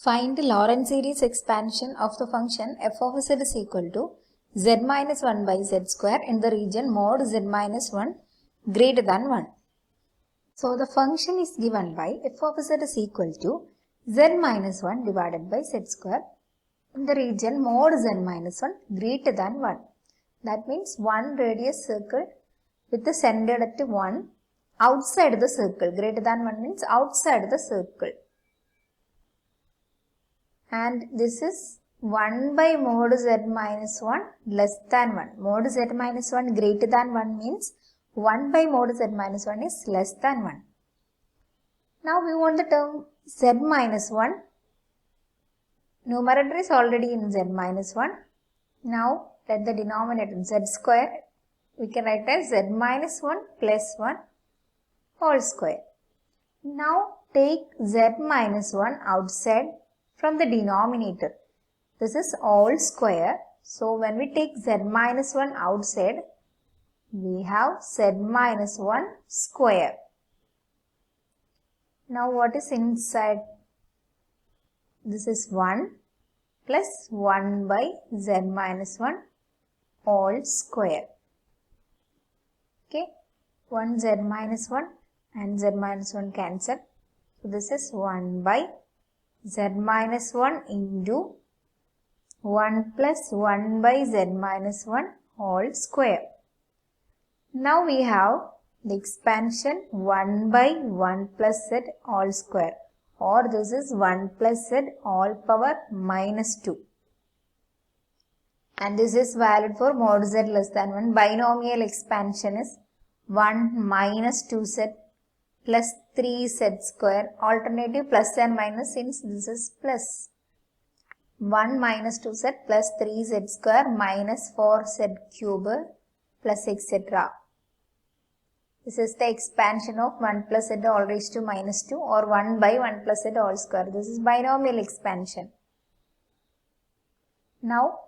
Find the Laurent series expansion of the function f of z is equal to z minus 1 by z square in the region mod z minus 1 greater than 1. So the function is given by f of z is equal to z minus 1 divided by z square in the region mod z minus 1 greater than 1. That means one radius circle with the center at 1 outside the circle. Greater than 1 means outside the circle. And this is 1 by mod z minus 1 less than 1. Mod z minus 1 greater than 1 means 1 by mod z minus 1 is less than 1. Now we want the term z minus 1. Numerator is already in z minus 1. Now let the denominator z square we can write as z minus 1 plus 1 whole square. Now take z minus 1 outside from the denominator. This is all square. So when we take z minus 1 outside, we have z minus 1 square. Now what is inside? This is 1 plus 1 by z minus 1 all square. Okay, 1 z minus 1 and z minus 1 cancel. So this is 1 by z minus 1 into 1 plus 1 by z minus 1 whole square. Now we have the expansion 1 by 1 plus z all square, or this is 1 plus z all power minus 2. And this is valid for mod z less than 1. Binomial expansion is 1 minus 2z plus 3z square. Alternative plus and minus since this is plus. 1 minus 2z plus 3z square minus 4z cube plus etc. This is the expansion of 1 plus z all raised to minus 2 or 1 by 1 plus z all square. This is binomial expansion. Now,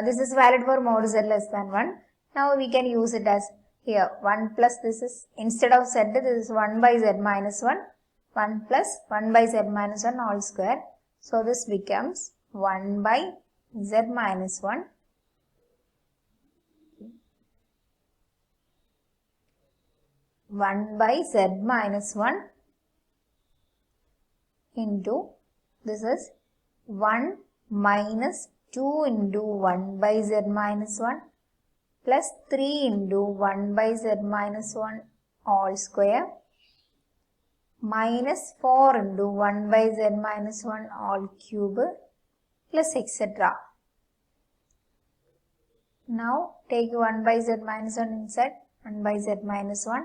this is valid for mod z less than 1. Now we can use it as here 1 plus this is instead of z this is 1 by z minus 1, 1 plus 1 by z minus 1 all square. So this becomes 1 by z minus 1 1 by z minus 1 into this is 1 minus 2 into 1 by z minus 1 plus 3 into 1 by z minus 1 all square minus 4 into 1 by z minus 1 all cube plus etc. Now take 1 by z minus 1 inside, 1 by z minus 1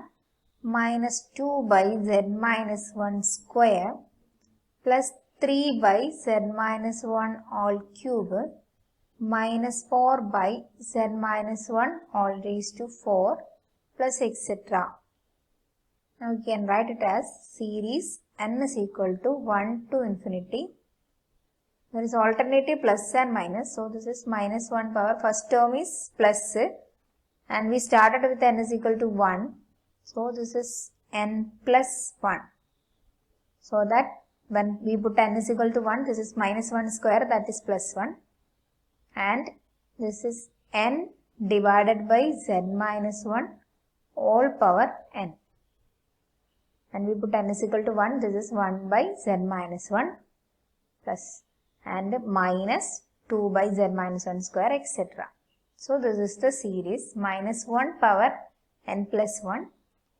minus 2 by z minus 1 square plus 3 by z minus 1 all cube minus 4 by z minus 1 all raised to 4 plus etc. Now we can write it as series n is equal to 1 to infinity. There is alternative plus and minus. So this is minus 1 power. First term is plus and we started with n is equal to 1. So this is n plus 1. So that when we put n is equal to 1, this is minus 1 square, that is plus 1. And this is n divided by z minus 1 all power n. And we put n is equal to 1, this is 1 by z minus 1 plus and minus 2 by z minus 1 square etc. So this is the series minus 1 power n plus 1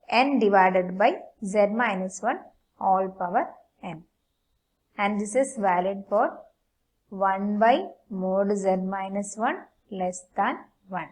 n divided by z minus 1 all power n. And this is valid for 1 by mod z minus 1 less than 1.